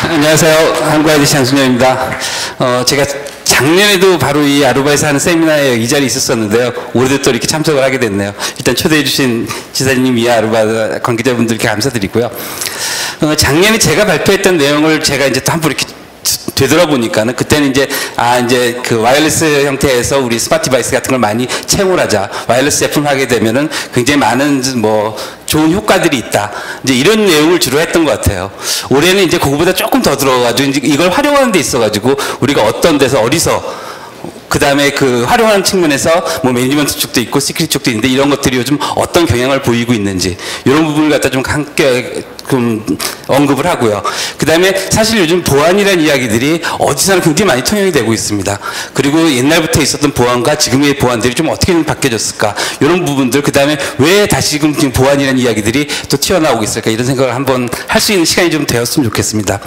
안녕하세요. 한국 IDC 장순영입니다. 제가 작년에도 바로 이 아루바에서 하는 세미나에 이 자리에 있었었는데요. 올해도 또 이렇게 참석을 하게 됐네요. 일단 초대해주신 지사님, 이 아루바 관계자분들께 감사드리고요. 작년에 제가 발표했던 내용을 제가 이제 또 한번 이렇게 되돌아보니까는 그때는 이제 이제 그 와이어리스 형태에서 우리 스마트 디바이스 같은 걸 많이 채용을 하자. 와이어리스 제품을 하게 되면은 굉장히 많은 뭐 좋은 효과들이 있다. 이제 이런 내용을 주로 했던 것 같아요. 올해는 이제 그거보다 조금 더 들어가가지고 이제 이걸 활용하는 데 있어가지고 우리가 어떤 데서 어디서 그 다음에 그 활용하는 측면에서 뭐 매니지먼트 쪽도 있고 시큐리티 쪽도 있는데 이런 것들이 요즘 어떤 경향을 보이고 있는지 이런 부분을 갖다 좀 함께 좀 언급을 하고요. 그 다음에 사실 요즘 보안이라는 이야기들이 어디서나 굉장히 많이 통용이 되고 있습니다. 그리고 옛날부터 있었던 보안과 지금의 보안들이 좀 어떻게 바뀌어졌을까 이런 부분들, 그 다음에 왜 다시금 보안이라는 이야기들이 또 튀어나오고 있을까 이런 생각을 한번 할 수 있는 시간이 좀 되었으면 좋겠습니다.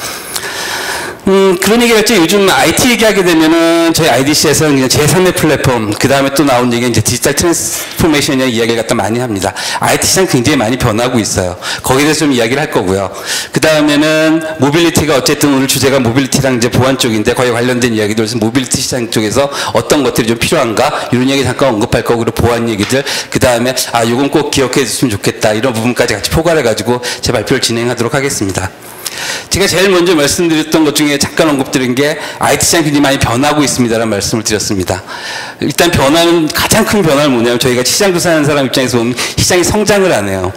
그런 얘기가 있죠. 요즘 IT 얘기하게 되면은 저희 IDC에서는 그냥 제3의 플랫폼, 그 다음에 또 나온 얘기가 이제 디지털 트랜스포메이션이라는 이야기를 갖다 많이 합니다. IT 시장 굉장히 많이 변하고 있어요. 거기에 대해서 좀 이야기를 할 거고요. 그 다음에는 모빌리티가 어쨌든 오늘 주제가 모빌리티랑 이제 보안 쪽인데 거기에 관련된 이야기들, 그래서 모빌리티 시장 쪽에서 어떤 것들이 좀 필요한가 이런 얘기 잠깐 언급할 거고, 그리고 보안 얘기들, 그 다음에 요건 꼭 기억해 줬으면 좋겠다 이런 부분까지 같이 포괄해 가지고 제 발표를 진행하도록 하겠습니다. 제가 제일 먼저 말씀드렸던 것 중에 잠깐 언급드린 게 IT 시장이 굉장히 많이 변하고 있습니다라는 말씀을 드렸습니다. 일단 변화는, 가장 큰 변화는 뭐냐면 저희가 시장 조사하는 사람 입장에서 보면 시장이 성장을 안 해요.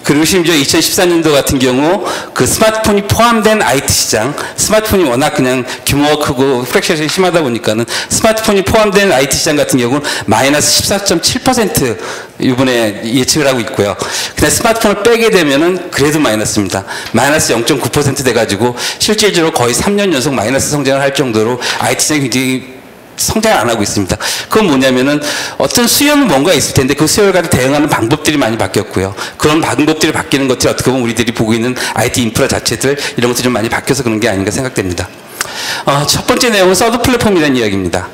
그리고 심지어 2014년도 같은 경우 그 스마트폰이 포함된 IT 시장, 스마트폰이 워낙 그냥 규모가 크고 프랙션이 심하다 보니까는 스마트폰이 포함된 IT 시장 같은 경우는 마이너스 14.7% 이번에 예측을 하고 있고요. 그다음 스마트폰을 빼게 되면은 그래도 마이너스입니다. 마이너스 0.9% 돼가지고 실질적으로 거의 3년 연속 마이너스 성장을 할 정도로 IT 시장이 굉장히 성장을 안 하고 있습니다. 그건 뭐냐면은 어떤 수요는 뭔가 있을 텐데 그 수요를 대응하는 방법들이 많이 바뀌었고요. 그런 방법들이 바뀌는 것들이 어떻게 보면 우리들이 보고 있는 IT 인프라 자체들 이런 것들이 좀 많이 바뀌어서 그런 게 아닌가 생각됩니다. 첫 번째 내용은 서드 플랫폼이라는 이야기입니다.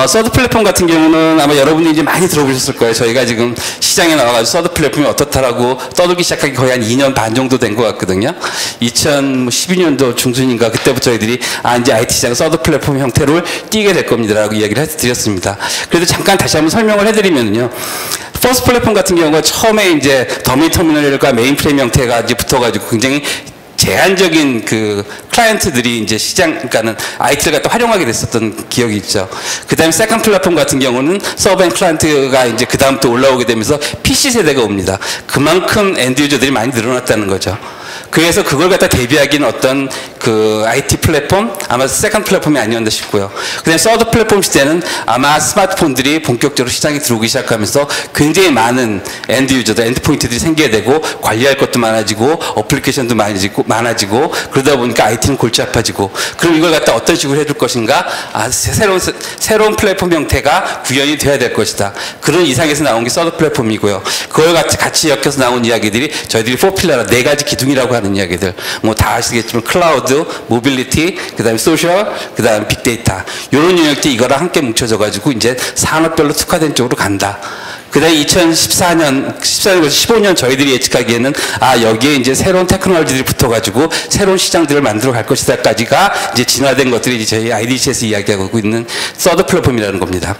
서드 플랫폼 같은 경우는 아마 여러분이 이제 많이 들어보셨을 거예요. 저희가 지금 시장에 나와가지고 서드 플랫폼이 어떻다라고 떠들기 시작하기 거의 한 2년 반 정도 된 것 같거든요. 2012년도 중순인가 그때부터 저희들이 이제 IT 시장 서드 플랫폼 형태로 띄게 될 겁니다라고 이야기를 해드렸습니다. 그래도 잠깐 다시 한번 설명을 해드리면요. 퍼스트 플랫폼 같은 경우가 처음에 이제 더미 터미널과 메인 프레임 형태가 이제 붙어가지고 굉장히 제한적인 그 클라이언트들이 이제 그러니까는 IT를 갖다 활용하게 됐었던 기억이 있죠. 그 다음에 세컨드 플랫폼 같은 경우는 서브 앤 클라이언트가 이제 그 다음 또 올라오게 되면서 PC 세대가 옵니다. 그만큼 엔드 유저들이 많이 늘어났다는 거죠. 그래서 그걸 갖다 대비하기는 어떤 그 IT 플랫폼, 아마 세컨드 플랫폼이 아니었나 싶고요. 그 다음에 서드 플랫폼 시대는 아마 스마트폰들이 본격적으로 시장에 들어오기 시작하면서 굉장히 많은 엔드 유저들, 엔드 포인트들이 생겨야 되고 관리할 것도 많아지고 어플리케이션도 많아지고 그러다 보니까 IT는 골치 아파지고, 그럼 이걸 갖다 어떤 식으로 해줄 것인가? 새로운 플랫폼 형태가 구현이 돼야 될 것이다. 그런 이상에서 나온 게 서드 플랫폼이고요. 그걸 같이 엮여서 나온 이야기들이 저희들이 4필러, 4가지 기둥이라고 하는 이야기들, 뭐 다 아시겠지만 클라우드, 모빌리티, 그 다음에 소셜, 그 다음에 빅데이터, 이런 영역들이 이거랑 함께 뭉쳐져 가지고 이제 산업별로 특화된 쪽으로 간다. 그 다음에 2014년, 15년 저희들이 예측하기에는 여기에 이제 새로운 테크놀로지들이 붙어가지고 새로운 시장들을 만들어 갈 것이다까지가 이제 진화된 것들이 이제 저희 IDC에서 이야기하고 있는 서드 플랫폼이라는 겁니다.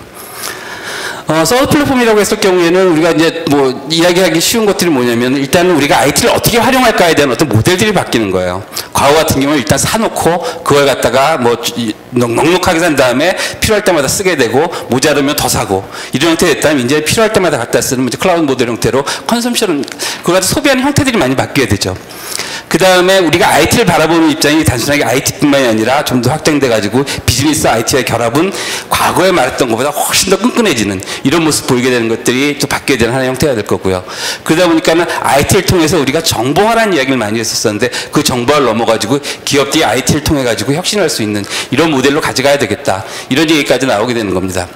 서드 플랫폼이라고 했을 경우에는 우리가 이제 뭐 이야기하기 쉬운 것들이 뭐냐면 일단은 우리가 IT를 어떻게 활용할까에 대한 어떤 모델들이 바뀌는 거예요. 과거 같은 경우는 일단 사놓고 그걸 갖다가 뭐 넉넉하게 산 다음에 필요할 때마다 쓰게 되고 모자르면 더 사고 이런 형태 됐다면 이제 필요할 때마다 갖다 쓰는 이제 클라우드 모델 형태로 컨섬션, 그걸 갖다 소비하는 형태들이 많이 바뀌어야 되죠. 그 다음에 우리가 IT를 바라보는 입장이 단순하게 IT뿐만이 아니라 좀 더 확장돼 가지고 비즈니스 IT의 결합은 과거에 말했던 것보다 훨씬 더 끈끈해지는 이런 모습 보이게 되는 것들이 또 바뀌어야 되는 하나의 형태가 될 거고요. 그러다 보니까는 IT를 통해서 우리가 정보화라는 이야기를 많이 했었었는데 그 정보화를 넘어가지고 기업들이 IT를 통해 가지고 혁신할 수 있는 이런 모델로 가져가야 되겠다. 이런 얘기까지 나오게 되는 겁니다.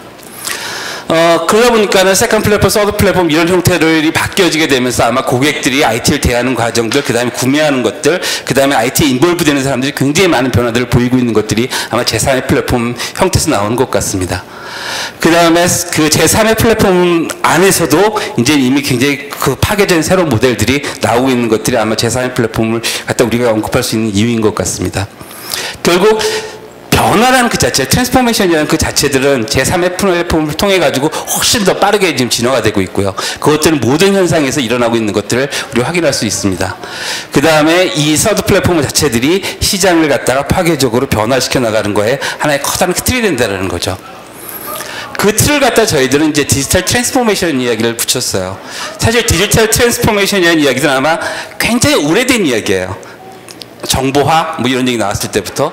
그러다 보니까는 세컨드 플랫폼, 서드 플랫폼 이런 형태들이 바뀌어지게 되면서 아마 고객들이 IT를 대하는 과정들, 그 다음에 구매하는 것들, 그 다음에 IT에 인볼브 되는 사람들이 굉장히 많은 변화들을 보이고 있는 것들이 아마 제3의 플랫폼 형태에서 나오는 것 같습니다. 그 다음에 그 제3의 플랫폼 안에서도 이제 이미 굉장히 그 파괴된 새로운 모델들이 나오고 있는 것들이 아마 제3의 플랫폼을 갖다 우리가 언급할 수 있는 이유인 것 같습니다. 결국 변화라는 그 자체, 트랜스포메이션이라는 그 자체들은 제3의 플랫폼을 통해 가지고 훨씬 더 빠르게 지금 진화가 되고 있고요. 그것들은 모든 현상에서 일어나고 있는 것들을 우리가 확인할 수 있습니다. 그 다음에 이 서드 플랫폼 자체들이 시장을 갖다가 파괴적으로 변화시켜 나가는 거에 하나의 커다란 틀이 된다는 거죠. 그 틀을 갖다 저희들은 이제 디지털 트랜스포메이션 이야기를 붙였어요. 사실 디지털 트랜스포메이션이라는 이야기는 아마 굉장히 오래된 이야기예요. 정보화 뭐 이런 얘기 나왔을 때부터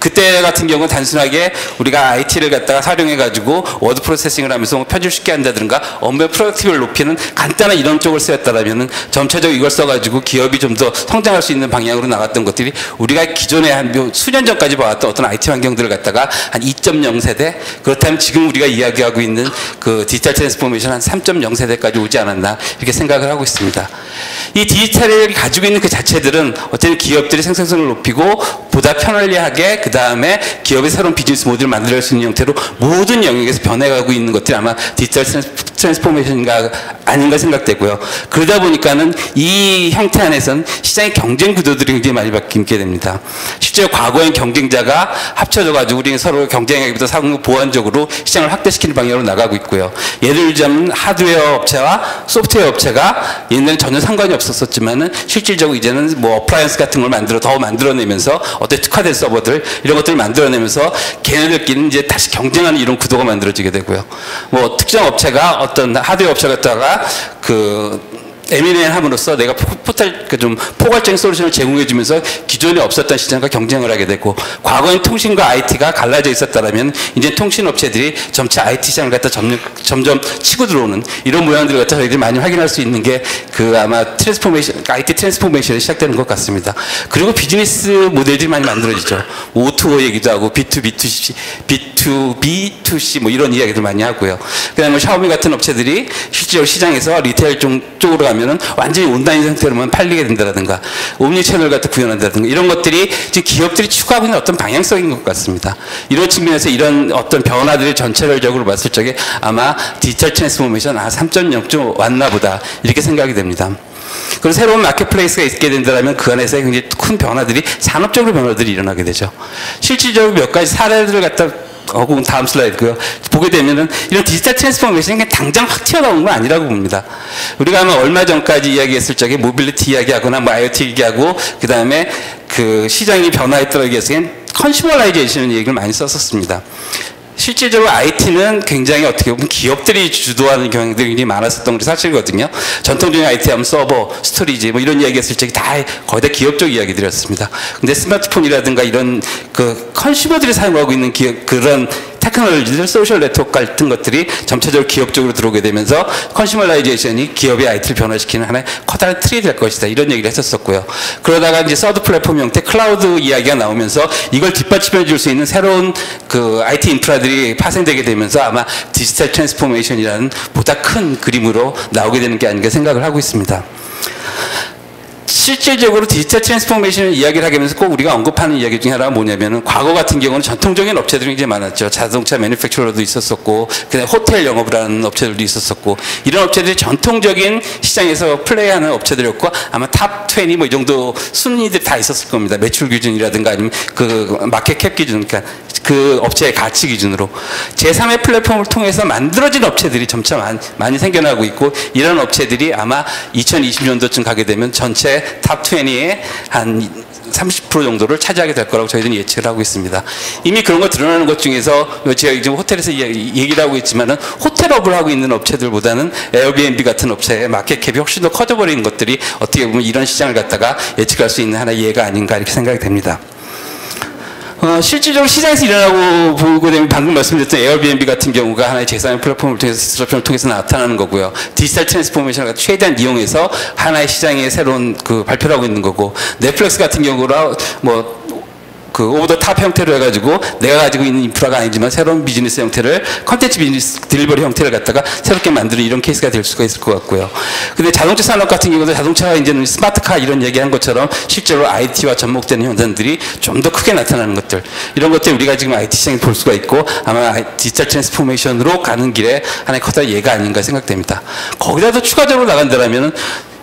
그때 같은 경우는 단순하게 우리가 IT를 갖다가 활용해 가지고 워드 프로세싱을 하면서 편집 쉽게 한다든가 업무 프로덕티비티를 높이는 간단한 이런 쪽을 쓰였다라면은 점차적으로 이걸 써가지고 기업이 좀 더 성장할 수 있는 방향으로 나갔던 것들이 우리가 기존에 한 수년 전까지 봐왔던 어떤 IT 환경들을 갖다가 한 2.0 세대, 그렇다면 지금 우리가 이야기하고 있는 그 디지털 트랜스포메이션 한 3.0 세대까지 오지 않았나 이렇게 생각을 하고 있습니다. 이 디지털이 가지고 있는 그 자체들은 어쨌든 기업들이 생산성을 높이고 보다 편리하게 그 다음에 기업의 새로운 비즈니스 모델을 만들 수 있는 형태로 모든 영역에서 변해가고 있는 것들이 아마 디지털 트랜스포메이션인가 아닌가 생각되고요. 그러다 보니까는 이 형태 안에서는 시장의 경쟁 구도들이 굉장히 많이 바뀌게 됩니다. 실제로 과거엔 경쟁자가 합쳐져가지고 우리는 서로 경쟁하기보다 상호 보완적으로 시장을 확대시키는 방향으로 나가고 있고요. 예를 들자면 하드웨어 업체와 소프트웨어 업체가 옛날에 전혀 상관이 없었지만은 실질적으로 이제는 뭐 어플라이언스 같은 걸 더 만들어내면서 어떤 특화된 서버들 이런 것들을 만들어내면서 걔네들끼리는 이제 다시 경쟁하는 이런 구도가 만들어지게 되고요. 뭐 특정 업체가 어떤 하드웨어 업체 갖다가 그 M&A 함으로써 내가 좀 포괄적인 솔루션을 제공해주면서 기존에 없었던 시장과 경쟁을 하게 되고, 과거엔 통신과 IT가 갈라져 있었다면 이제 통신업체들이 점차 IT 시장을 갖다 점점 치고 들어오는 이런 모양들을 갖다 저희들이 많이 확인할 수 있는 게 그 아마 IT 트랜스포메이션이 시작되는 것 같습니다. 그리고 비즈니스 모델들이 많이 만들어지죠. O2O 얘기도 하고 B2B2C, B2B2C 뭐 이런 이야기들 많이 하고요. 그다음에 뭐 샤오미 같은 업체들이 실제로 시장에서 리테일 쪽으로 가면은 완전히 온라인 상태로만 팔리게 된다든가 옴니 채널 같은 구현한다든가 이런 것들이 지금 기업들이 추구하고 있는 어떤 방향성인 것 같습니다. 이런 측면에서 이런 어떤 변화들이 전체적으로 봤을 적에 아마 디지털 트랜스포메이션 3.0쯤 왔나 보다 이렇게 생각이 됩니다. 그리고 새로운 마켓플레이스가 있게 된다면 그 안에서 굉장히 큰 변화들이 산업적으로 변화들이 일어나게 되죠. 실질적으로 몇 가지 사례들을 갖다 혹은 다음 슬라이드고요. 보게 되면은 이런 디지털 트랜스포메이션이 그냥 당장 확 튀어나온 건 아니라고 봅니다. 우리가 아마 얼마 전까지 이야기했을 적에 모빌리티 이야기하거나 뭐 IoT 얘기하고 그 다음에 그 시장이 변화했다고 해서 컨슈머라이제이션 얘기를 많이 썼었습니다. 실질적으로 IT는 굉장히 어떻게 보면 기업들이 주도하는 경향들이 굉장히 많았었던 게 사실이거든요. 전통적인 IT 하면 서버, 스토리지 뭐 이런 이야기 했을 적에 다 거의 다 기업적 이야기들이었습니다. 근데 스마트폰이라든가 이런 그 컨슈머들이 사용하고 있는 그런 테크놀로지들, 소셜 네트워크 같은 것들이 점차적으로 기업적으로 들어오게 되면서 컨슈머라이제이션이 기업의 IT를 변화시키는 하나의 커다란 틀이 될 것이다. 이런 얘기를 했었었고요. 그러다가 이제 서드 플랫폼 형태 클라우드 이야기가 나오면서 이걸 뒷받침해 줄 수 있는 새로운 그 IT 인프라들이 파생되게 되면서 아마 디지털 트랜스포메이션이라는 보다 큰 그림으로 나오게 되는 게 아닌가 생각을 하고 있습니다. 실질적으로 디지털 트랜스포메이션을 이야기를 하게 되면서 꼭 우리가 언급하는 이야기 중에 하나가 뭐냐면은 과거 같은 경우는 전통적인 업체들이 굉장히 많았죠. 자동차 매니팩처러도 있었었고 그다음에 호텔 영업을 하는 업체들도 있었었고 이런 업체들이 전통적인 시장에서 플레이하는 업체들이었고 아마 탑 20 뭐 이 정도 순위들이 다 있었을 겁니다. 매출 기준이라든가 아니면 그 마켓 캡 기준, 그러니까 그 업체의 가치 기준으로 제3의 플랫폼을 통해서 만들어진 업체들이 점차 많이 생겨나고 있고 이런 업체들이 아마 2020년도쯤 가게 되면 전체 탑 20의 한 30% 정도를 차지하게 될 거라고 저희들은 예측을 하고 있습니다. 이미 그런 거 드러나는 것 중에서 제가 지금 호텔에서 얘기를 하고 있지만은 호텔업을 하고 있는 업체들보다는 에어비앤비 같은 업체의 마켓캡이 훨씬 더 커져버리는 것들이 어떻게 보면 이런 시장을 갖다가 예측할 수 있는 하나의 예가 아닌가 이렇게 생각이 됩니다. 실질적으로 시장에서 일어나고 보고 되면 방금 말씀드렸던 에어비앤비 같은 경우가 하나의 제3의 플랫폼을 통해서 디스럽션을 통해서 나타나는 거고요. 디지털 트랜스포메이션을 최대한 이용해서 하나의 시장의 새로운 그 발표를 하고 있는 거고 넷플릭스 같은 경우라 뭐 그 오버 더 탑 형태로 해가지고 내가 가지고 있는 인프라가 아니지만 새로운 비즈니스 형태를 컨텐츠 비즈니스 딜리버리 형태를 갖다가 새롭게 만드는 이런 케이스가 될 수가 있을 것 같고요. 근데 자동차 산업 같은 경우도 자동차가 이제는 스마트카 이런 얘기한 것처럼 실제로 IT와 접목되는 현상들이 좀 더 크게 나타나는 것들, 이런 것들 우리가 지금 IT 시장에 볼 수가 있고 아마 디지털 트랜스포메이션으로 가는 길에 하나의 커다란 예가 아닌가 생각됩니다. 거기다 더 추가적으로 나간다면은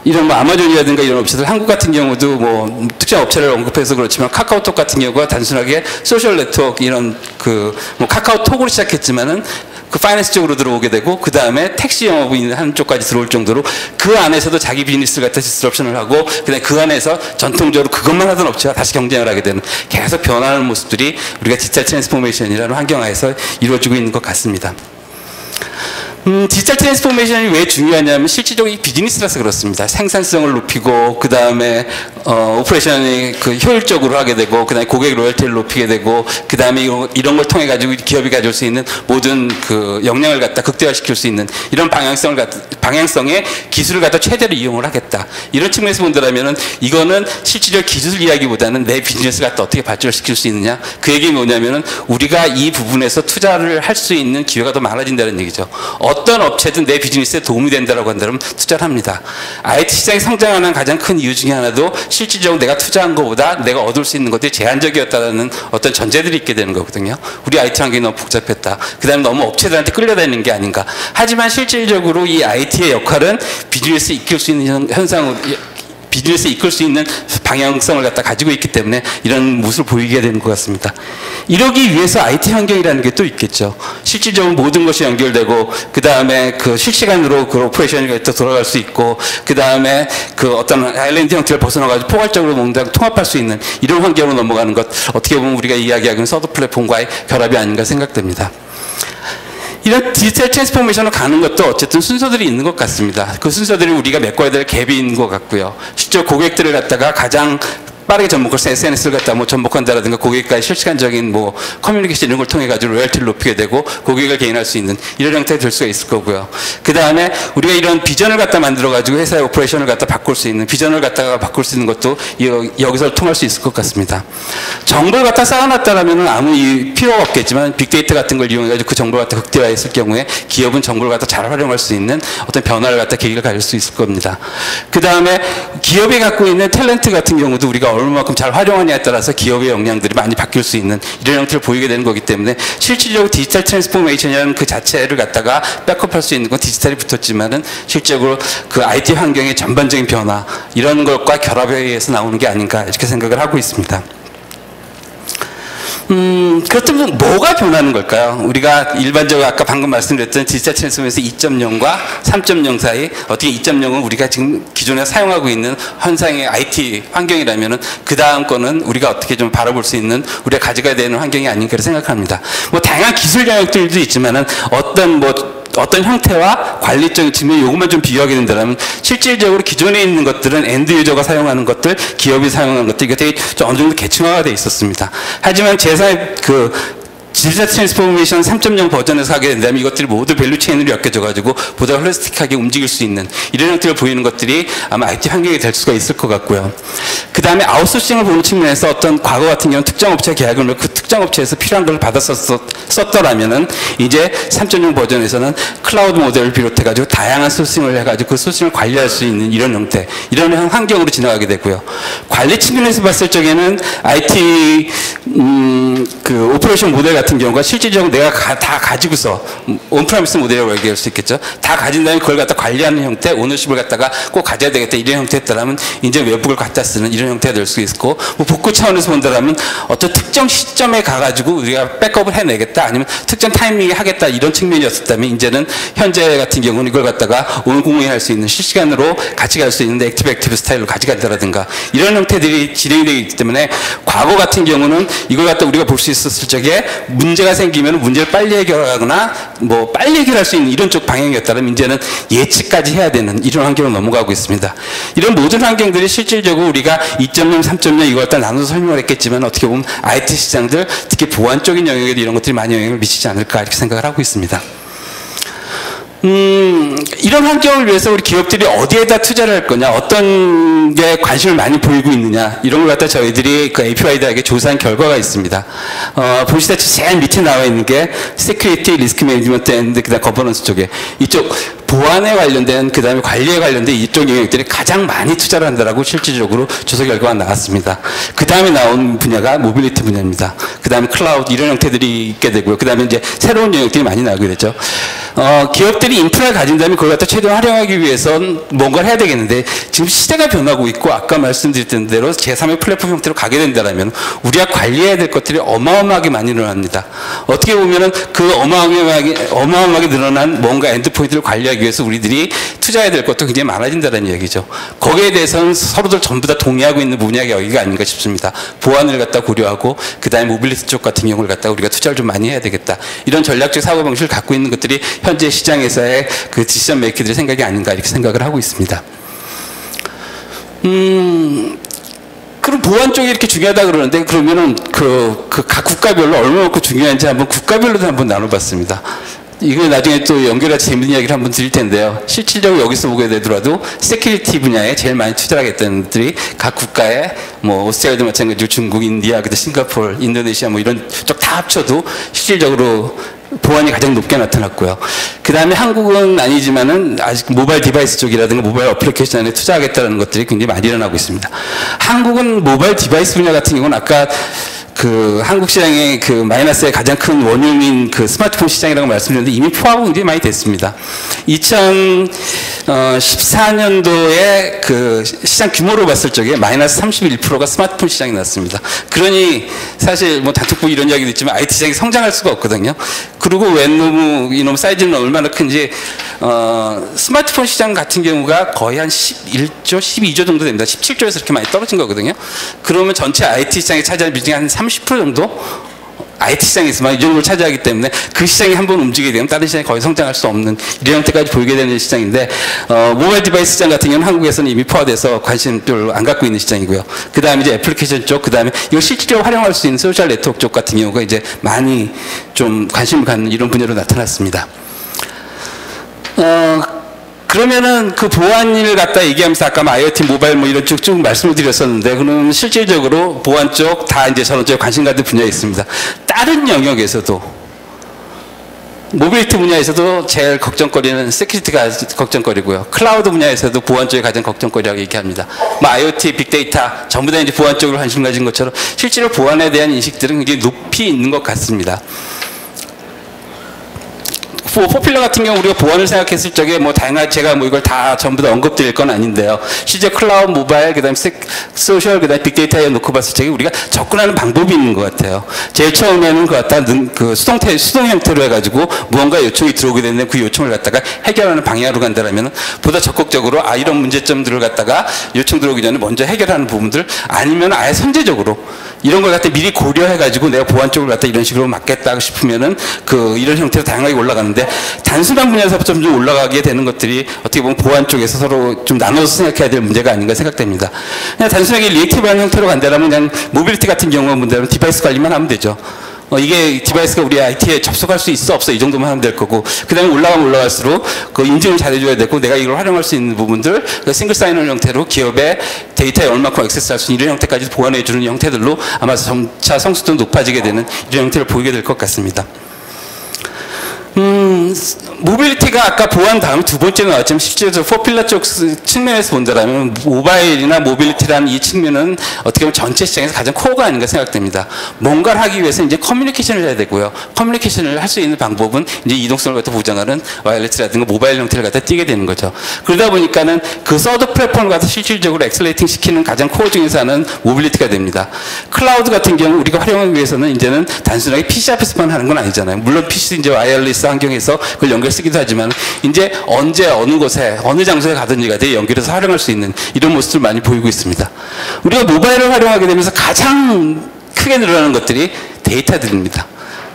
이런 뭐 아마존이라든가 이런 업체들, 한국 같은 경우도 뭐 특정 업체를 언급해서 그렇지만 카카오톡 같은 경우가 단순하게 소셜 네트워크 이런 그 뭐 카카오톡으로 시작했지만은 그 파이낸스 쪽으로 들어오게 되고 그 다음에 택시 영업이 하는 쪽까지 들어올 정도로 그 안에서도 자기 비즈니스를 갖다 디스럽션을 하고 그다음에 그 안에서 전통적으로 그것만 하던 업체가 다시 경쟁을 하게 되는 계속 변화하는 모습들이 우리가 디지털 트랜스포메이션이라는 환경하에서 이루어지고 있는 것 같습니다. 디지털 트랜스포메이션이 왜 중요하냐면 실질적으로 이 비즈니스라서 그렇습니다. 생산성을 높이고 그 다음에 오퍼레이션이 그 효율적으로 하게 되고 그 다음에 고객 로열티를 높이게 되고 그 다음에 이런 걸 통해 가지고 기업이 가질 수 있는 모든 그 역량을 갖다 극대화시킬 수 있는 이런 방향성의 기술을 갖다 최대로 이용을 하겠다. 이런 측면에서 본다면은 이거는 실질적 기술 이야기보다는 내 비즈니스를 갖다 어떻게 발전시킬 수 있느냐. 그 얘기는 뭐냐면은 우리가 이 부분에서 투자를 할 수 있는 기회가 더 많아진다는 얘기죠. 어떤 업체든 내 비즈니스에 도움이 된다라고 한다면 투자를 합니다. IT 시장이 성장하는 가장 큰 이유 중에 하나도 실질적으로 내가 투자한 것보다 내가 얻을 수 있는 것들이 제한적이었다는 어떤 전제들이 있게 되는 거거든요. 우리 IT 환경이 너무 복잡했다. 그 다음에 너무 업체들한테 끌려다니는 게 아닌가. 하지만 실질적으로 이 IT의 역할은 비즈니스에 이끌 수 있는 현상으로 비즈니스에 이끌 수 있는 방향성을 갖다 가지고 있기 때문에 이런 모습을 보이게 되는 것 같습니다. 이러기 위해서 IT 환경이라는 게 또 있겠죠. 실질적으로 모든 것이 연결되고 그 다음에 그 실시간으로 그 오퍼레이션이 또 돌아갈 수 있고 그 다음에 그 어떤 아일랜드 형태를 벗어나가지고 포괄적으로 뭔가 통합할 수 있는 이런 환경으로 넘어가는 것, 어떻게 보면 우리가 이야기하기는 서드 플랫폼과의 결합이 아닌가 생각됩니다. 이런 디지털 트랜스포메이션으로 가는 것도 어쨌든 순서들이 있는 것 같습니다. 그 순서들이 우리가 메꿔야 될 갭이 있는 것 같고요. 실제 고객들을 갖다가 가장 빠르게 접목을 SNS를 갖다 뭐 접목한다라든가 고객과의 실시간적인 뭐 커뮤니케이션 이런 걸 통해 가지고 로열티를 높이게 되고 고객을 개인할 수 있는 이런 형태가 될 수가 있을 거고요. 그 다음에 우리가 이런 비전을 갖다 만들어 가지고 회사의 오퍼레이션을 갖다 바꿀 수 있는 비전을 갖다가 바꿀 수 있는 것도 여기서 통할 수 있을 것 같습니다. 정보를 갖다 쌓아놨다라면 아무 필요가 없겠지만 빅데이터 같은 걸 이용해 가지고 그 정보를 갖다 극대화했을 경우에 기업은 정보를 갖다 잘 활용할 수 있는 어떤 변화를 갖다 계기를 가질 수 있을 겁니다. 그 다음에 기업이 갖고 있는 탤런트 같은 경우도 우리가 얼마만큼 잘 활용하냐에 따라서 기업의 역량들이 많이 바뀔 수 있는 이런 형태를 보이게 되는 거기 때문에 실질적으로 디지털 트랜스포메이션이라는 그 자체를 갖다가 백업할 수 있는 건 디지털이 붙었지만은 실질적으로 그 IT 환경의 전반적인 변화 이런 것과 결합에 의해서 나오는 게 아닌가 이렇게 생각을 하고 있습니다. 그렇다면 뭐가 변하는 걸까요? 우리가 일반적으로 아까 방금 말씀드렸던 디지털 트랜스포메이션 2.0과 3.0 사이 어떻게 2.0은 우리가 지금 기존에 사용하고 있는 현상의 IT 환경이라면은 그 다음 거는 우리가 어떻게 좀 바라볼 수 있는 우리가 가져가야 되는 환경이 아닌가 생각합니다. 뭐 다양한 기술 영역들도 있지만은 어떤 형태와 관리적인 측면 요것만 좀 비교하게 된다면 실질적으로 기존에 있는 것들은 엔드 유저가 사용하는 것들, 기업이 사용하는 것들 이게 되게 좀 어느 정도 계층화가 되어 있었습니다. 하지만 제3의 그 디지털 트랜스포메이션 3.0 버전에서 하게 된다면 이것들이 모두 밸류체인으로 엮여져가지고 보다 홀리스틱하게 움직일 수 있는 이런 형태를 보이는 것들이 아마 IT 환경이 될 수가 있을 것 같고요. 그 다음에 아웃소싱을 보는 측면에서 어떤 과거 같은 경우는 특정 업체 계약을 하면 그 특정 업체에서 필요한 걸 썼더라면은 이제 3.0 버전에서는 클라우드 모델을 비롯해가지고 다양한 소싱을 해가지고 그 소싱을 관리할 수 있는 이런 형태, 이런 환경으로 지나가게 되고요. 관리 측면에서 봤을 적에는 IT 그 오퍼레이션 모델 같은 경우가 실질적으로 내가 다 가지고서 온프라미스 모델이라고 얘기할 수 있겠죠. 다 가진 다음에 그걸 갖다 관리하는 형태, 오너십을 갖다가 꼭 가져야 되겠다 이런 형태에 따르면 이제 웹북을 갖다 쓰는 이런 형태가 될 수 있고 뭐 복구 차원에서 본다면 어떤 특정 시점에 가가지고 우리가 백업을 해내겠다 아니면 특정 타이밍에 하겠다 이런 측면이었다면 이제는 현재 같은 경우는 이걸 갖다가 온공유할 수 있는 실시간으로 같이 갈 수 있는 액티브 스타일로 가져간다라든가 이런 형태들이 진행이 되기 때문에 과거 같은 경우는 이걸 갖다 우리가 볼 수 있었을 적에 문제가 생기면 문제를 빨리 해결하거나 뭐 빨리 해결할 수 있는 이런 쪽 방향이었다면 이제는 예측까지 해야 되는 이런 환경으로 넘어가고 있습니다. 이런 모든 환경들이 실질적으로 우리가 2.0, 3.0 이걸 다 나눠서 설명을 했겠지만 어떻게 보면 IT 시장들 특히 보안적인 영역에도 이런 것들이 많이 영향을 미치지 않을까 이렇게 생각을 하고 있습니다. 이런 환경을 위해서 우리 기업들이 어디에다 투자를 할 거냐, 어떤 게 관심을 많이 보이고 있느냐, 이런 걸 갖다 저희들이 그 APY들에게 조사한 결과가 있습니다. 보시다시피 제일 밑에 나와 있는 게 Security, Risk Management and 그다음 Governance 쪽에 이쪽 보안에 관련된 그다음에 관리에 관련된 이쪽 영역들이 가장 많이 투자를 한다라고 실질적으로 조사 결과가 나왔습니다. 그 다음에 나온 분야가 모빌리티 분야입니다. 그 다음에 클라우드 이런 형태들이 있게 되고요. 그 다음에 이제 새로운 영역들이 많이 나오게 되죠. 기업들이 인프라를 가진다면 그걸 갖다 최대한 활용하기 위해선 뭔가를 해야 되겠는데 지금 시대가 변하고 있고 아까 말씀드렸던 대로 제3의 플랫폼 형태로 가게 된다면 우리가 관리해야 될 것들이 어마어마하게 많이 늘어납니다. 어떻게 보면은 그 어마어마하게 늘어난 뭔가 엔드포인트를 관리하기 위해서 우리들이 투자해야 될 것도 굉장히 많아진다는 얘기죠. 거기에 대해서는 서로들 전부 다 동의하고 있는 분야가 여기가 아닌가 싶습니다. 보안을 갖다 고려하고 그 다음에 모빌리티 쪽 같은 경우를 갖다 우리가 투자를 좀 많이 해야 되겠다. 이런 전략적 사고방식을 갖고 있는 것들이 현재 시장에서의 그 디시전 메이커들의 생각이 아닌가 이렇게 생각을 하고 있습니다. 그럼 보안 쪽이 이렇게 중요하다 그러는데 그러면은 각 국가별로 얼마만큼 중요한지 한번 국가별로도 한번 나눠봤습니다. 이거 나중에 또 연결해서 재밌는 이야기를 한번 드릴 텐데요. 실질적으로 여기서 보게 되더라도 세큐리티 분야에 제일 많이 투자를 하겠다는 것들이 각 국가에 뭐 오스트레일리아도 마찬가지고 중국, 인디아, 그다음 싱가포르, 인도네시아 뭐 이런 쪽 다 합쳐도 실질적으로 보안이 가장 높게 나타났고요. 그 다음에 한국은 아니지만은 아직 모바일 디바이스 쪽이라든가 모바일 어플리케이션에 투자하겠다는 것들이 굉장히 많이 일어나고 있습니다. 한국은 모바일 디바이스 분야 같은 경우는 아까 그 한국 시장의 그 마이너스의 가장 큰 원흉인 그 스마트폰 시장이라고 말씀드렸는데 이미 포화가 굉장히 많이 됐습니다. 2014년도에 그 시장 규모로 봤을 적에 마이너스 31%가 스마트폰 시장이 났습니다. 그러니 사실 뭐 단톡부 이런 이야기도 있지만 IT 시장이 성장할 수가 없거든요. 그리고 이놈 사이즈는 얼마나 큰지 스마트폰 시장 같은 경우가 거의 한 11조, 12조 정도 됩니다. 17조에서 이렇게 많이 떨어진 거거든요. 그러면 전체 IT 시장에 차지하는 비중이 한 30% 정도 IT 시장에서만 이 정도를 차지하기 때문에 그 시장이 한번 움직이게 되면 다른 시장이 거의 성장할 수 없는 이런 형태까지 보이게 되는 시장인데 모바일 디바이스 시장 같은 경우는 한국에서는 이미 포화돼서 관심 별로 안 갖고 있는 시장이고요. 그 다음에 이제 애플리케이션 쪽, 그 다음에 이걸 실질적으로 활용할 수 있는 소셜 네트워크 쪽 같은 경우가 이제 많이 좀 관심을 갖는 이런 분야로 나타났습니다. 그러면은 그 보안을 갖다 얘기하면서 아까 IoT, 모바일 뭐 이런 쭉 말씀을 드렸었는데 그러면 실질적으로 보안 쪽 다 이제 전원적으로 관심 갖는 분야에 있습니다. 다른 영역에서도 모빌리티 분야에서도 제일 걱정거리는 세큐리티가 걱정거리고요. 클라우드 분야에서도 보안 쪽이 가장 걱정거리라고 얘기합니다. 뭐 IoT, 빅데이터 전부 다 이제 보안 쪽으로 관심 가진 것처럼 실제로 보안에 대한 인식들은 굉장히 높이 있는 것 같습니다. 포필러 같은 경우 우리가 보안을 생각했을 적에 뭐 다양한 제가 뭐 이걸 다 전부 다 언급드릴 건 아닌데요. 실제 클라우드, 모바일, 그다음에 소셜, 그다음에 빅데이터에 놓고 봤을 적에 우리가 접근하는 방법이 있는 것 같아요. 제일 처음에는 그 갖다 수동 형태로 해가지고 무언가 요청이 들어오게 되는데 그 요청을 갖다가 해결하는 방향으로 간다라면 보다 적극적으로 이런 문제점들을 갖다가 요청 들어오기 전에 먼저 해결하는 부분들 아니면 아예 선제적으로 이런 걸 갖다 미리 고려해가지고 내가 보안 쪽을 갖다 이런 식으로 막겠다 싶으면은 이런 형태로 다양하게 올라가는데 단순한 분야에서부터 좀 올라가게 되는 것들이 어떻게 보면 보안 쪽에서 서로 좀 나눠서 생각해야 될 문제가 아닌가 생각됩니다. 그냥 단순하게 리액티브한 형태로 간다면 그냥 모빌리티 같은 경우는 문제는 디바이스 관리만 하면 되죠. 이게 디바이스가 우리 IT에 접속할 수 있어 없어 이 정도만 하면 될 거고 그 다음에 올라가면 올라갈수록 그 인증을 잘해줘야 되고 내가 이걸 활용할 수 있는 부분들 싱글 사인원 형태로 기업의 데이터에 얼마큼 액세스할 수 있는 이런 형태까지 보완해주는 형태들로 아마 점차 성숙도 높아지게 되는 이런 형태를 보이게 될 것 같습니다. 모빌리티가 아까 보안 다음에 두 번째로 나왔지만 실제로 포필러 쪽 측면에서 본다면 모바일이나 모빌리티라는 이 측면은 어떻게 보면 전체 시장에서 가장 코어가 아닌가 생각됩니다. 뭔가를 하기 위해서 이제 커뮤니케이션을 해야 되고요. 커뮤니케이션을 할 수 있는 방법은 이제 이동성을 갖다 보장하는 와이어리스라든가 모바일 형태를 갖다 띄게 되는 거죠. 그러다 보니까는 그 서드 플랫폼을 갖다 실질적으로 엑셀레이팅 시키는 가장 코어 중에서 하나는 모빌리티가 됩니다. 클라우드 같은 경우 우리가 활용하기 위해서는 이제는 단순하게 PC 앞에서만 하는 건 아니잖아요. 물론 PC 이제 와이어리스 환경에서 그걸 연결 쓰기도 하지만 이제 언제 어느 곳에 어느 장소에 가든지 간에 연결해서 활용할 수 있는 이런 모습을 많이 보이고 있습니다. 우리가 모바일을 활용하게 되면서 가장 크게 늘어나는 것들이 데이터들입니다.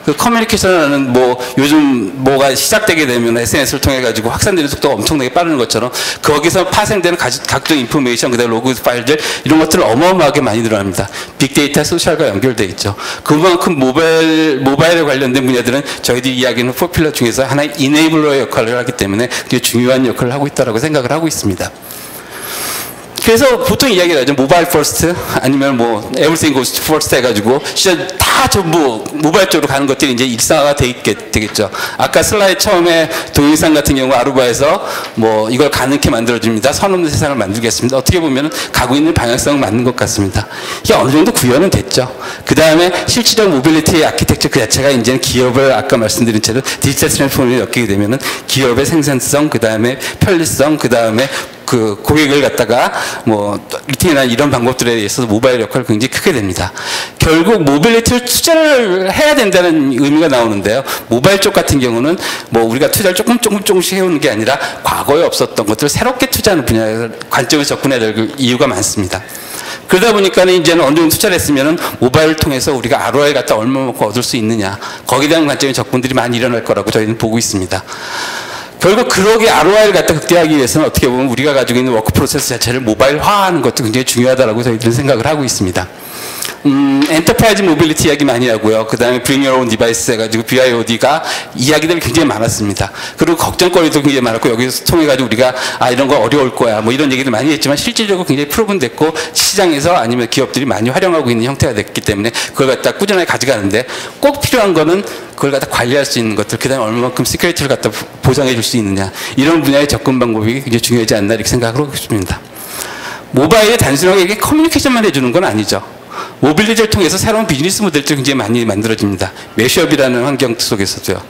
그 커뮤니케이션은 뭐 요즘 뭐가 시작되게 되면 SNS를 통해 가지고 확산되는 속도가 엄청나게 빠르는 것처럼 거기서 파생되는 각종 인포메이션, 그다음에 로그 파일들 이런 것들을 어마어마하게 많이 늘어납니다. 빅데이터 소셜과 연결돼 있죠. 그만큼 모바일에 관련된 분야들은 저희들이 이야기하는 포퓰러 중에서 하나의 이네이블러의 역할을 하기 때문에 굉장히 중요한 역할을 하고 있다고 생각을 하고 있습니다. 그래서 보통 이야기를 하죠. 모바일 퍼스트 아니면 뭐 에브리띵 고스 퍼스트 해가지고 진짜 다 전부 모바일 쪽으로 가는 것들이 이제 일상화가 되겠죠. 아까 슬라이드 처음에 동영상 같은 경우 아루바에서 뭐 이걸 가능케 만들어줍니다. 선 없는 세상을 만들겠습니다. 어떻게 보면 가고 있는 방향성은 맞는 것 같습니다. 이게 어느 정도 구현은 됐죠. 그 다음에 실질적 모빌리티 아키텍처 그 자체가 이제는 기업을 아까 말씀드린 채로 디지털 트랜스포메이션을 엮이게 되면은 기업의 생산성, 그 다음에 편리성, 그 다음에 그 고객을 갖다가 뭐 리팅이나 이런 방법들에 의해서 모바일 역할이 굉장히 크게 됩니다. 결국 모빌리티를 투자를 해야 된다는 의미가 나오는데요. 모바일 쪽 같은 경우는 뭐 우리가 투자를 조금씩 해오는 게 아니라 과거에 없었던 것들을 새롭게 투자하는 분야 관점에서 접근해야 될 이유가 많습니다. 그러다 보니까는 이제는 어느 정도 투자를 했으면은 모바일을 통해서 우리가 ROI 갖다 얼마만큼 얻을 수 있느냐, 거기에 대한 관점의 접근들이 많이 일어날 거라고 저희는 보고 있습니다. 결국 그러게 ROI를 갖다 극대화하기 위해서는 어떻게 보면 우리가 가지고 있는 워크 프로세스 자체를 모바일화하는 것도 굉장히 중요하다고 저희들은 생각을 하고 있습니다. 엔터프라이즈 모빌리티 이야기 많이 하고요. 그 다음에 Bring Your Own Device 해가지고 BYOD가 이야기들이 굉장히 많았습니다. 그리고 걱정거리도 굉장히 많았고 여기서 통해가지고 우리가 이런 거 어려울 거야 뭐 이런 얘기를 많이 했지만 실질적으로 굉장히 프로분됐고 시장에서 아니면 기업들이 많이 활용하고 있는 형태가 됐기 때문에 그걸 갖다 꾸준하게 가져가는데 꼭 필요한 거는 그걸 갖다 관리할 수 있는 것들, 그 다음에 얼마만큼 시큐리티를 갖다 보장해 줄 수 있느냐 이런 분야의 접근 방법이 굉장히 중요하지 않나 이렇게 생각을 하고 있습니다. 모바일에 단순하게 이게 커뮤니케이션만 해주는 건 아니죠. 모빌리티를 통해서 새로운 비즈니스 모델들이 굉장히 많이 만들어집니다. 매시업이라는 환경 속에서도요.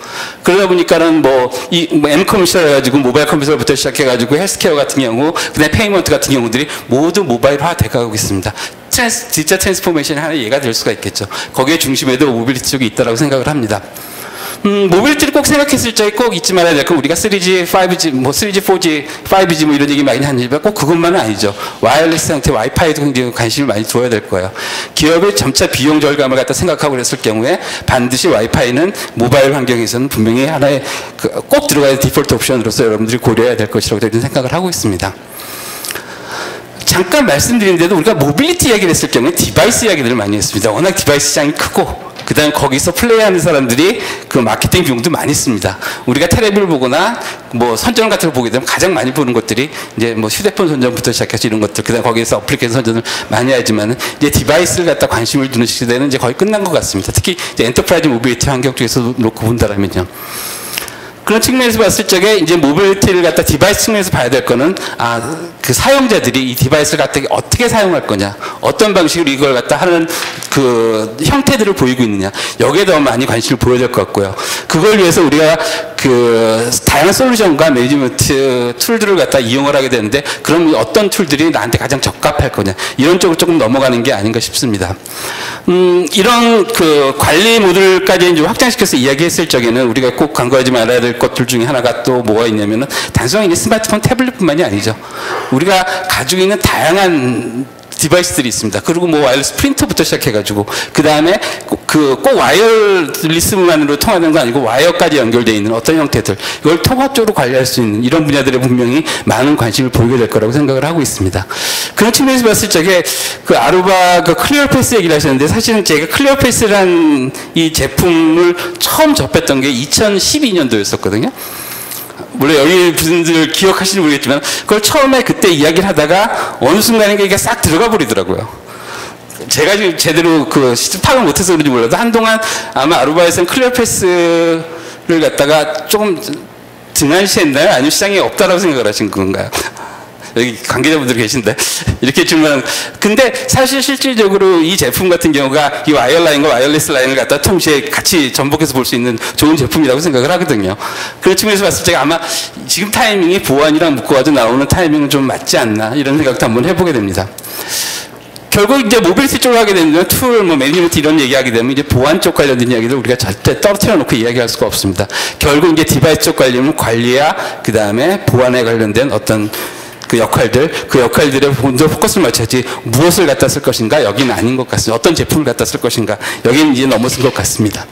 그러다 보니까는 이 M-커머셜 해가지고 모바일 커머셜부터 시작해가지고 헬스케어 같은 경우, 그다음에 페이먼트 같은 경우들이 모두 모바일화 돼가고 있습니다. 디지털 트랜스포메이션이 하나의 예가 될 수가 있겠죠. 거기에 중심에도 모빌리티 쪽이 있다고 생각을 합니다. 모빌리티를 꼭 생각했을 적에 꼭 잊지 말아야 될 건 우리가 3G, 5G, 3G, 4G, 5G 이런 얘기 많이 하지만 꼭 그것만은 아니죠. 와이어리스 상태 와이파이도 굉장히 관심을 많이 둬야 될 거예요. 기업의 점차 비용 절감을 갖다 생각하고 그랬을 경우에 반드시 와이파이는 모바일 환경에서는 분명히 하나의 꼭 들어가야 될 디폴트 옵션으로서 여러분들이 고려해야 될 것이라고 저는 생각을 하고 있습니다. 잠깐 말씀드리는데도 우리가 모빌리티 이야기를 했을 경우에 디바이스 이야기들을 많이 했습니다. 워낙 디바이스 시장이 크고 그 다음에 거기서 플레이하는 사람들이 그 마케팅 비용도 많이 씁니다. 우리가 텔레비를 보거나 선전 같은 걸 보게 되면 가장 많이 보는 것들이 이제 휴대폰 선전부터 시작해서 이런 것들, 그 다음에 거기에서 어플리케이션 선전을 많이 하지만 이제 디바이스를 갖다 관심을 두는 시대는 이제 거의 끝난 것 같습니다. 특히 이제 엔터프라이즈 모빌리티 환경 쪽에서 놓고 본다면요. 그런 측면에서 봤을 적에 이제 모빌리티를 갖다 디바이스 측면에서 봐야 될 거는 그 사용자들이 이 디바이스를 갖다 어떻게 사용할 거냐, 어떤 방식으로 이걸 갖다 하는 그 형태들을 보이고 있느냐, 여기에 더 많이 관심을 보여야 될 것 같고요. 그걸 위해서 우리가 그 다양한 솔루션과 매니지먼트 툴들을 갖다 이용을 하게 되는데 그럼 어떤 툴들이 나한테 가장 적합할 거냐, 이런 쪽으로 조금 넘어가는 게 아닌가 싶습니다. 이런 그 관리 모듈까지 이제 확장시켜서 이야기했을 적에는 우리가 꼭 간과하지 말아야 될 것들 중에 하나가 또 뭐가 있냐면은 단순히 스마트폰, 태블릿뿐만이 아니죠. 우리가 가지고 있는 다양한 디바이스들이 있습니다. 그리고 와이어리스 프린터부터 시작해가지고 그 다음에 꼭 와이어리스만으로 통하는 거 아니고 와이어까지 연결되어 있는 어떤 형태들, 이걸 통합적으로 관리할 수 있는 이런 분야들에 분명히 많은 관심을 보이게 될 거라고 생각을 하고 있습니다. 그런 측면에서 봤을 적에 그 아루바 그 클리어패스 얘기를 하셨는데 사실은 제가 클리어패스라는 이 제품을 처음 접했던 게 2012년도였었거든요. 물론 여기 분들 기억하시는지 모르겠지만 그걸 처음에 그때 이야기를 하다가 어느 순간에 이게 싹 들어가 버리더라고요. 제가 지금 제대로 그 시스템 파악을 못해서 그런지 몰라도 한동안 아마 아루바에서는 클리어패스를 갖다가 조금 등한시했나요? 아니면 시장에 없다라고 생각을 하신 건가요? 여기 관계자분들 계신데 이렇게 질문. 근데 사실 실질적으로 이 제품 같은 경우가 이 와이어 라인과 와이어리스 라인을 갖다 동시에 같이 전복해서 볼 수 있는 좋은 제품이라고 생각을 하거든요. 그런 측면에서 봤을 때 아마 지금 타이밍이 보안이랑 묶어가지고 나오는 타이밍은 좀 맞지 않나 이런 생각도 한번 해보게 됩니다. 결국 이제 모빌리티 쪽으로 하게 되면 툴, 매니지먼트 이런 얘기하게 되면 이제 보안 쪽 관련된 이야기를 우리가 절대 떨어뜨려 놓고 이야기할 수가 없습니다. 결국 이제 디바이스 쪽 관련은 관리와 그 다음에 보안에 관련된 어떤 그 역할들에 먼저 포커스를 맞춰야지 무엇을 갖다 쓸 것인가, 여기는 아닌 것 같습니다. 어떤 제품을 갖다 쓸 것인가, 여기는 이제 넘어선 것 같습니다.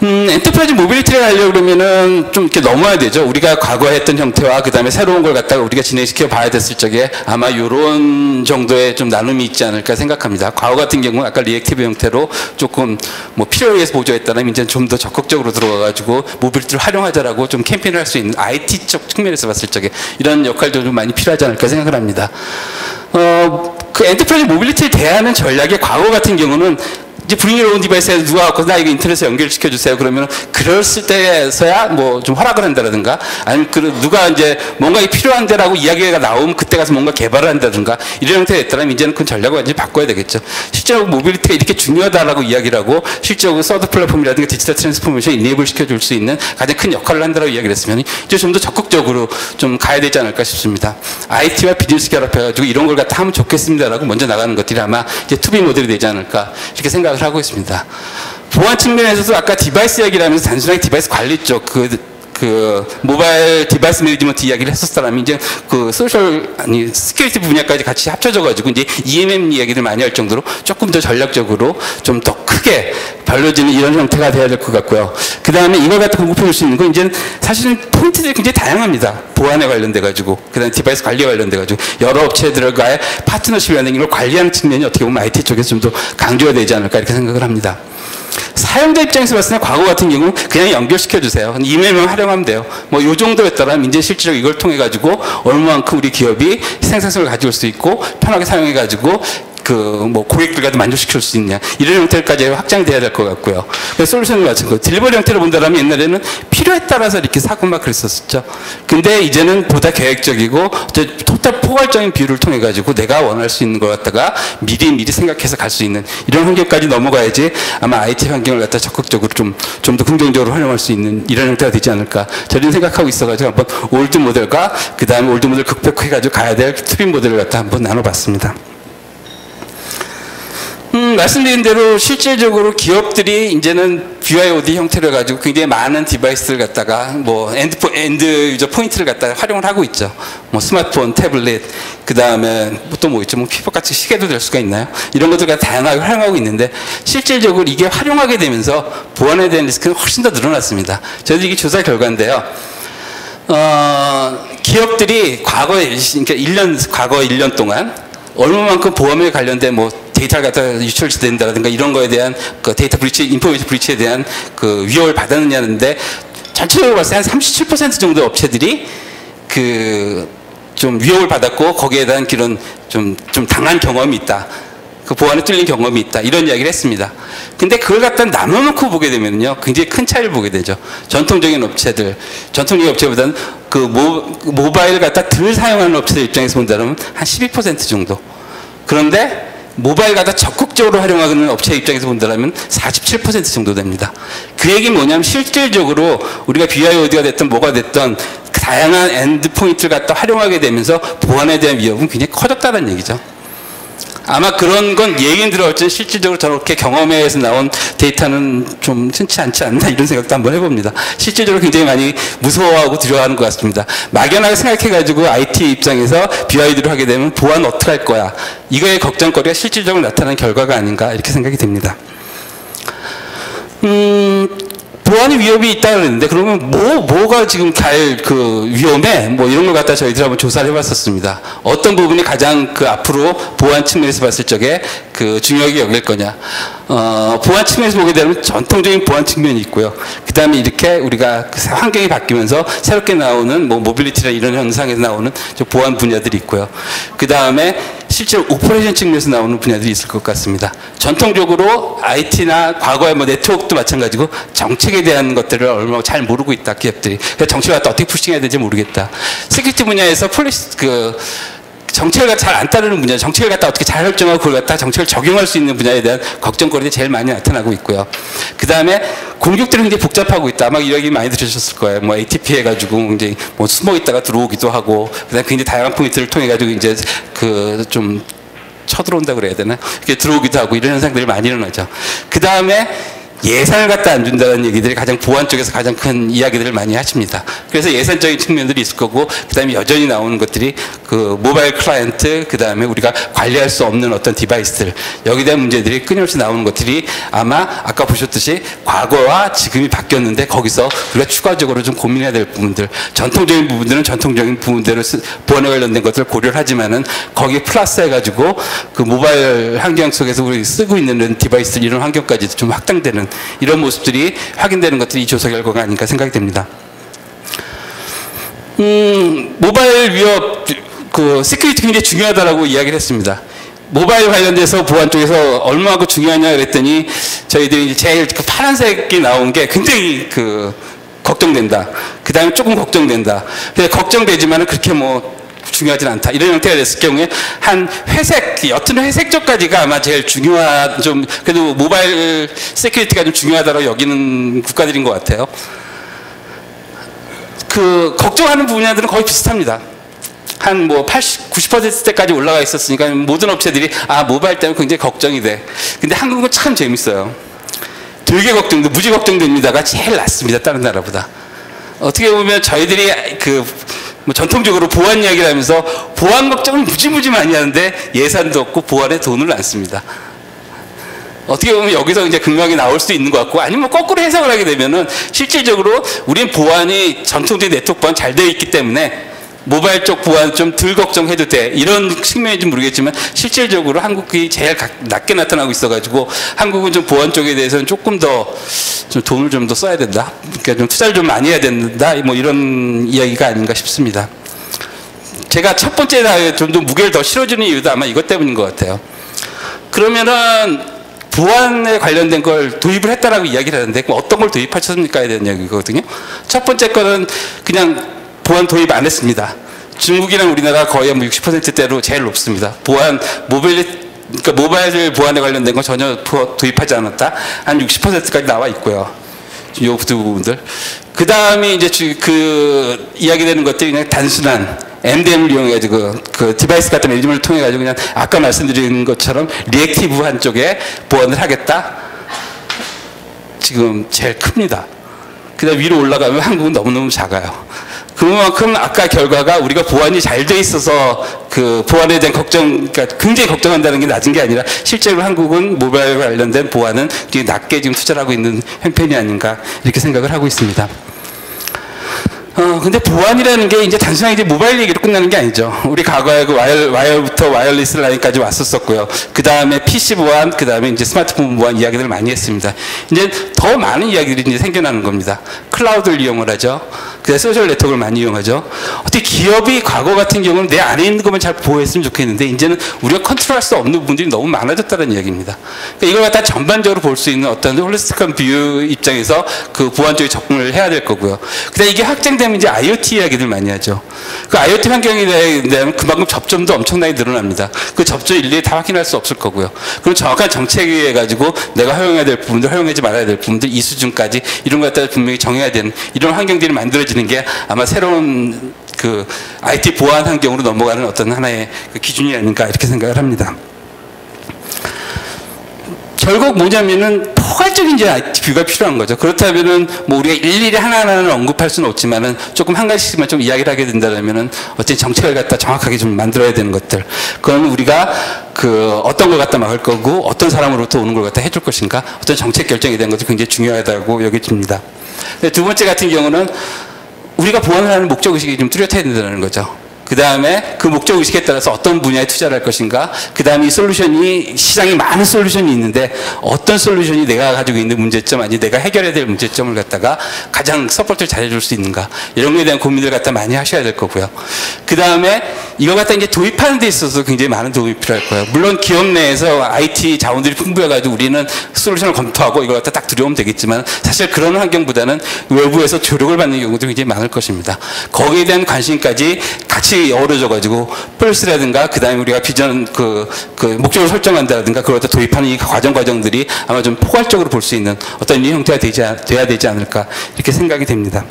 엔터프라이즈 모빌리티를 하려고 그러면은 좀 이렇게 넘어야 되죠. 우리가 과거에 했던 형태와 그 다음에 새로운 걸 갖다가 우리가 진행시켜 봐야 됐을 적에 아마 요런 정도의 좀 나눔이 있지 않을까 생각합니다. 과거 같은 경우는 아까 리액티브 형태로 조금 뭐 필요에 의해서 보조했다면 이제 좀 더 적극적으로 들어가가지고 모빌리티를 활용하자라고 좀 캠페인을 할 수 있는 IT 쪽 측면에서 봤을 적에 이런 역할도 좀 많이 필요하지 않을까 생각을 합니다. 그 엔터프라이즈 모빌리티에 대하는 전략의 과거 같은 경우는 이제 브링 온 디바이스에 누가 갖고 나 이거 인터넷에 연결시켜 주세요. 그러면 그랬을 때서야 뭐 좀 허락을 한다든가 아니면 누가 이제 뭔가 필요한데라고 이야기가 나오면 그때 가서 뭔가 개발을 한다든가 이런 형태가 됐다면 이제는 그 전략을 완전히 바꿔야 되겠죠. 실제로 모빌리티가 이렇게 중요하다라고 이야기를 하고 실제로 서드 플랫폼이라든가 디지털 트랜스포메이션 이네이블 시켜줄 수 있는 가장 큰 역할을 한다고 이야기를 했으면 이제 좀 더 적극적으로 좀 가야 되지 않을까 싶습니다. IT와 비즈니스 결합해가지고 이런 걸 갖다 하면 좋겠습니다라고 먼저 나가는 것들이 아마 이제 투비 모델이 되지 않을까 이렇게 생각을 하고 있습니다. 보안 측면에서도 아까 디바이스 이야기를 하면서 단순하게 디바이스 관리 쪽 그 모바일 디바이스 매니지먼트 이야기를 했었다면 이제 그 시큐리티 분야까지 같이 합쳐져가지고 이제 EMM 이야기를 많이 할 정도로 조금 더 전략적으로 좀 더 크게 발려지는 이런 형태가 돼야 될 것 같고요. 그 다음에 이걸 갖다 공급해 줄 수 있는 건 이제는 사실은 포인트들이 굉장히 다양합니다. 보안에 관련돼가지고, 그 다음에 디바이스 관리에 관련돼가지고, 여러 업체들과의 파트너십이라는 걸 관리하는 측면이 어떻게 보면 IT 쪽에서 좀 더 강조가 되지 않을까 이렇게 생각을 합니다. 사용자 입장에서 봤을 때 과거 같은 경우는 그냥 연결시켜 주세요. 이메일만 활용하면 돼요. 뭐 요 정도였다면 이제 실제로 이걸 통해 가지고 얼마만큼 우리 기업이 생산성을 가져올 수 있고 편하게 사용해 가지고 그 뭐 고객들과도 만족시킬 수 있냐 이런 형태까지 확장돼야 될 것 같고요. 솔루션을 맞춘 거 딜리버리 형태로 본다면 옛날에는 필요에 따라서 이렇게 사고 막 그랬었죠. 근데 이제는 보다 계획적이고 토탈 포괄적인 비율을 통해 가지고 내가 원할 수 있는 걸 갖다가 미리 생각해서 갈 수 있는 이런 환경까지 넘어가야지 아마 IT 환경을 갖다 적극적으로 좀 더 긍정적으로 활용할 수 있는 이런 형태가 되지 않을까 저는 생각하고 있어가지고 한번 올드 모델과 그 다음에 올드 모델 극복해가지고 가야 될 트윈 모델을 갖다 한번 나눠봤습니다. 말씀드린 대로 실질적으로 기업들이 이제는 BYOD 형태를 가지고 굉장히 많은 디바이스를 갖다가 뭐 엔드 유저 포인트를 갖다가 활용을 하고 있죠. 뭐 스마트폰, 태블릿, 그 다음에 또 뭐 있죠. 뭐 피부같이 시계도 될 수가 있나요? 이런 것들 갖다 다양하게 활용하고 있는데 실질적으로 이게 활용하게 되면서 보안에 대한 리스크는 훨씬 더 늘어났습니다. 저희들 이게 조사 결과인데요. 기업들이 과거에, 그러니까 과거 1년 동안 얼마만큼 보안에 관련된 뭐 데이터를 갖다 유출된다든가 이런 거에 대한 그 데이터 브리치, 인포메이션 브리치에 대한 그 위협을 받았느냐는데 전체적으로 봤을 때 한 37% 정도 업체들이 그 좀 위협을 받았고 거기에 대한 그런 좀 당한 경험이 있다. 그 보안에 뚫린 경험이 있다. 이런 이야기를 했습니다. 근데 그걸 갖다 나눠놓고 보게 되면요. 굉장히 큰 차이를 보게 되죠. 전통적인 업체보다는 그 모바일을 갖다 덜 사용하는 업체들 입장에서 본다면 한 12% 정도. 그런데 모바일 갖다 적극적으로 활용하는 업체 입장에서 본다면 47% 정도 됩니다. 그 얘기는 뭐냐면 실질적으로 우리가 BYOD가 됐든 뭐가 됐든 다양한 엔드포인트를 갖다 활용하게 되면서 보안에 대한 위협은 굉장히 커졌다는 얘기죠. 아마 그런 건 얘기는 들어봤지만 실질적으로 저렇게 경험에서 나온 데이터는 좀 흔치 않지 않나 이런 생각도 한번 해봅니다. 실질적으로 굉장히 많이 무서워하고 두려워하는 것 같습니다. 막연하게 생각해가지고 IT 입장에서 BYOD를 하게 되면 보안 어떻게 할 거야. 이거의 걱정거리가 실질적으로 나타나는 결과가 아닌가 이렇게 생각이 됩니다. 보안의 위협이 있다 그랬는데 그러면 뭐가 지금 그 위험해? 뭐 이런 걸 갖다 저희들이 한번 조사를 해봤었습니다. 어떤 부분이 가장 그 앞으로 보안 측면에서 봤을 적에 그 중요하게 여길 거냐? 보안 측면에서 보게 되면 전통적인 보안 측면이 있고요. 그 다음에 이렇게 우리가 환경이 바뀌면서 새롭게 나오는 뭐 모빌리티나 이런 현상에서 나오는 보안 분야들이 있고요. 그 다음에 실제로 오퍼레이션 측면에서 나오는 분야들이 있을 것 같습니다. 전통적으로 IT나 과거의 뭐 네트워크도 마찬가지고 정책에 대한 것들을 얼마나 잘 모르고 있다, 기업들이. 그래서 정책을 갖다 어떻게 푸싱해야 되는지 모르겠다. 세큐리티 분야에서 정책을 잘 안 따르는 분야, 정책을 갖다 어떻게 잘 설정하고 그걸 갖다 정책을 적용할 수 있는 분야에 대한 걱정거리가 제일 많이 나타나고 있고요. 그 다음에 공격들이 굉장히 복잡하고 있다. 막 이야기 많이 들으셨을 거예요. 뭐 ATP 해가지고 굉장히 뭐 숨어 있다가 들어오기도 하고, 그 다음에 굉장히 다양한 포인트를 통해가지고 이제 쳐들어온다 그래야 되나? 이렇게 들어오기도 하고 이런 현상들이 많이 일어나죠. 그 다음에 예산을 갖다 안 준다는 얘기들이 가장 보안 쪽에서 가장 큰 이야기들을 많이 하십니다. 그래서 예산적인 측면들이 있을 거고, 그 다음에 여전히 나오는 것들이 그 모바일 클라이언트, 그 다음에 우리가 관리할 수 없는 어떤 디바이스들, 여기에 대한 문제들이 끊임없이 나오는 것들이 아마 아까 보셨듯이 과거와 지금이 바뀌었는데 거기서 우리가 추가적으로 좀 고민해야 될 부분들, 전통적인 부분들은 전통적인 부분대로 보안에 관련된 것들을 고려를 하지만은 거기에 플러스 해가지고 그 모바일 환경 속에서 우리 쓰고 있는 디바이스들 이런 환경까지도 좀 확장되는 이런 모습들이 확인되는 것들이 이 조사 결과가 아닌가 생각이 됩니다. 모바일 위협, 그 시큐리티 굉장히 중요하다라고 이야기를 했습니다. 모바일 관련돼서 보안 쪽에서 얼마나 중요하냐 그랬더니 저희들이 제일 그 파란색이 나온 게 굉장히 그 걱정된다. 그 다음에 조금 걱정된다. 근데 걱정되지만은 그렇게 뭐 중요하진 않다. 이런 형태가 됐을 경우에 한 회색, 옅은 회색 쪽까지가 아마 제일 중요한, 좀 그래도 모바일 세큐리티가 좀 중요하다고 여기는 국가들인 것 같아요. 그 걱정하는 분야들은 거의 비슷합니다. 한 뭐 80, 90%대까지 올라가 있었으니까 모든 업체들이 아 모바일 때문에 굉장히 걱정이 돼. 근데 한국은 참 재밌어요. 되게 걱정돼, 무지 걱정됩니다가 제일 낫습니다. 다른 나라보다. 어떻게 보면 저희들이 그 뭐 전통적으로 보안 이야기를 하면서 보안 걱정을 무지무지 많이 하는데 예산도 없고 보안에 돈을 안 씁니다. 어떻게 보면 여기서 이제 극명하게 나올 수도 있는 것 같고, 아니면 거꾸로 해석을 하게 되면은 실질적으로 우린 보안이 전통적인 네트워크 보안 잘 되어 있기 때문에 모바일 쪽 보안 좀 덜 걱정해도 돼. 이런 측면인지 모르겠지만 실질적으로 한국이 제일 낮게 나타나고 있어가지고 한국은 좀 보안 쪽에 대해서는 조금 더 좀 돈을 좀 더 써야 된다. 그러니까 좀 투자를 좀 많이 해야 된다. 뭐 이런 이야기가 아닌가 싶습니다. 제가 첫 번째 좀 더 무게를 더 실어주는 이유도 아마 이것 때문인 것 같아요. 그러면은 보안에 관련된 걸 도입을 했다라고 이야기를 하는데 어떤 걸 도입하셨습니까에 대한 이야기거든요. 첫 번째 거는 그냥 보안 도입 안 했습니다. 중국이랑 우리나라 거의 뭐 60%대로 제일 높습니다. 그러니까 모바일 보안에 관련된 건 전혀 도입하지 않았다. 한 60%까지 나와 있고요. 이 부분들. 그 다음에 이제 그 이야기되는 것들이 그냥 단순한 MDM을 이용해가지고 그 디바이스 같은 MDM을 통해가지고 그냥 아까 말씀드린 것처럼 리액티브한 쪽에 보안을 하겠다. 지금 제일 큽니다. 그 다음 위로 올라가면 한국은 너무너무 작아요. 그만큼 아까 결과가 우리가 보안이 잘 돼 있어서 그 보안에 대한 걱정, 그러니까 굉장히 걱정한다는 게 낮은 게 아니라 실제로 한국은 모바일 관련된 보안은 되게 낮게 지금 투자를 하고 있는 형편이 아닌가 이렇게 생각을 하고 있습니다. 근데 보안이라는 게 이제 단순하게 이제 모바일 얘기로 끝나는 게 아니죠. 우리 과거에 그 와이어부터 와이어리스 라인까지 왔었고요. 그 다음에 PC 보안, 그 다음에 이제 스마트폰 보안 이야기들을 많이 했습니다. 이제 더 많은 이야기들이 이제 생겨나는 겁니다. 클라우드를 이용을 하죠. 그 다음에 소셜 네트워크를 많이 이용하죠. 어떻게 기업이 과거 같은 경우는 내 안에 있는 것만 잘 보호했으면 좋겠는데 이제는 우리가 컨트롤할 수 없는 부분들이 너무 많아졌다는 이야기입니다. 그러니까 이걸 갖다 전반적으로 볼 수 있는 어떤 홀리스틱한 뷰 입장에서 그 보안 쪽에 접근을 해야 될 거고요. 그 다음에 이게 확장되면 이제 IoT 이야기들 많이 하죠. 그 IoT 환경에 대한 그만큼 접점도 엄청나게 늘어납니다. 그 접점 일일이 다 확인할 수 없을 거고요. 그럼 정확한 정책에 의해 가지고 내가 허용해야 될 부분들, 허용하지 말아야 될 부분들, 이 수준까지 이런 것 갖다 분명히 정해야 되는 이런 환경들이 만들어지는 게 아마 새로운 그 IT 보안 환경으로 넘어가는 어떤 하나의 그 기준이 아닌가 이렇게 생각을 합니다. 결국 뭐냐면은 포괄적인 이제 IT 뷰가 필요한 거죠. 그렇다면은 뭐 우리가 일일이 하나하나는 언급할 수는 없지만은 조금 한 가지씩만 좀 이야기를 하게 된다면은 어떤 정책을 갖다 정확하게 좀 만들어야 되는 것들. 그건 우리가 그 어떤 걸 갖다 막을 거고 어떤 사람으로부터 오는 걸 갖다 해줄 것인가 어떤 정책 결정에 대한 것도 굉장히 중요하다고 여겨집니다. 두 번째 같은 경우는 우리가 보안을 하는 목적의식이 좀 뚜렷해야 된다는 거죠. 그 다음에 그 목적의식에 따라서 어떤 분야에 투자를 할 것인가, 그 다음에 이 솔루션이, 시장에 많은 솔루션이 있는데 어떤 솔루션이 내가 가지고 있는 문제점, 아니 내가 해결해야 될 문제점을 갖다가 가장 서포트를 잘해줄 수 있는가, 이런 거에 대한 고민을 갖다 많이 하셔야 될 거고요. 그 다음에 이거 갖다 이제 도입하는 데 있어서 굉장히 많은 도움이 필요할 거예요. 물론 기업 내에서 IT 자원들이 풍부해가지고 우리는 솔루션을 검토하고 이걸 갖다 딱 들여오면 되겠지만 사실 그런 환경보다는 외부에서 조력을 받는 경우도 굉장히 많을 것입니다. 거기에 대한 관심까지 같이 어우러져가지고 펄스라든가 그 다음에 우리가 비전 그 목적을 설정한다든가 그걸 갖다 도입하는 이 과정들이 아마 좀 포괄적으로 볼 수 있는 어떤 이 형태가 돼야 되지 않을까 이렇게 생각이 됩니다.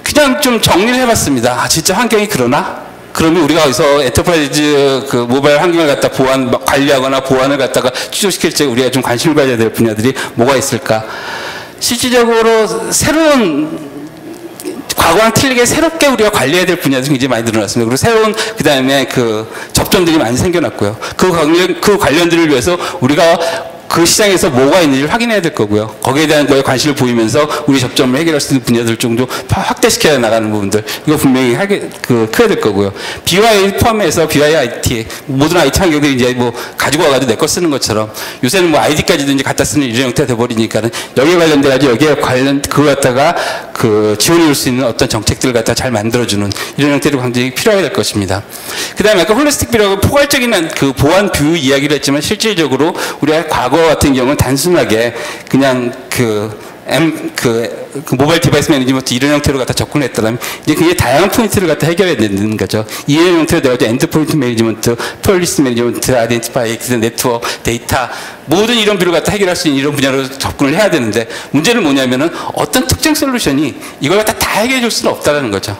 그냥 좀 정리를 해봤습니다. 아, 진짜 환경이 그러나? 그러면 우리가 어디서 엔터프라이즈 그 모바일 환경을 갖다 관리하거나 보안을 갖다가 추적시킬 때 우리가 좀 관심을 가져야 될 분야들이 뭐가 있을까? 실질적으로 새로운 과거랑 틀리게 새롭게 우리가 관리해야 될 분야들이 굉장히 많이 늘어났습니다. 그리고 새로운 그다음에 그 접점들이 많이 생겨났고요. 그 관련들을 위해서 우리가 그 시장에서 뭐가 있는지를 확인해야 될 거고요. 거기에 대한 거에 관심을 보이면서 우리 접점을 해결할 수 있는 분야들 정도 확대시켜야 나가는 부분들 이거 분명히 커야 될 거고요. BY 포함해서 BY IT 모든 IT 환경들이 이제 뭐 가지고 와가지고 내 거 쓰는 것처럼 요새는 뭐 ID까지도 이제 갖다 쓰는 이런 형태가 돼버리니까는 여기에 관련돼 가지고 여기에 관련 그거 갖다가 그 지원해 줄 수 있는 어떤 정책들을 갖다 잘 만들어주는 이런 형태로 굉장히 필요하게 될 것입니다. 그다음에 아까 홀리스틱 뷰라고 포괄적인 그 보안 뷰 이야기를 했지만 실질적으로 우리가 과거 같은 경우는 단순하게 그냥 모바일 디바이스 매니지먼트 이런 형태로 갖다 접근했다면 이제 굉장히 다양한 포인트를 갖다 해결해야 되는 거죠. 이런 형태로 되어 엔드 포인트 매니지먼트, 폴리시 매니지먼트, 아이덴티파이, 네트워크, 데이터 모든 이런 뷰를 갖다 해결할 수 있는 이런 분야로 접근을 해야 되는데 문제는 뭐냐면은 어떤 특정 솔루션이 이걸 갖다 다 해결해 줄 수는 없다라는 거죠.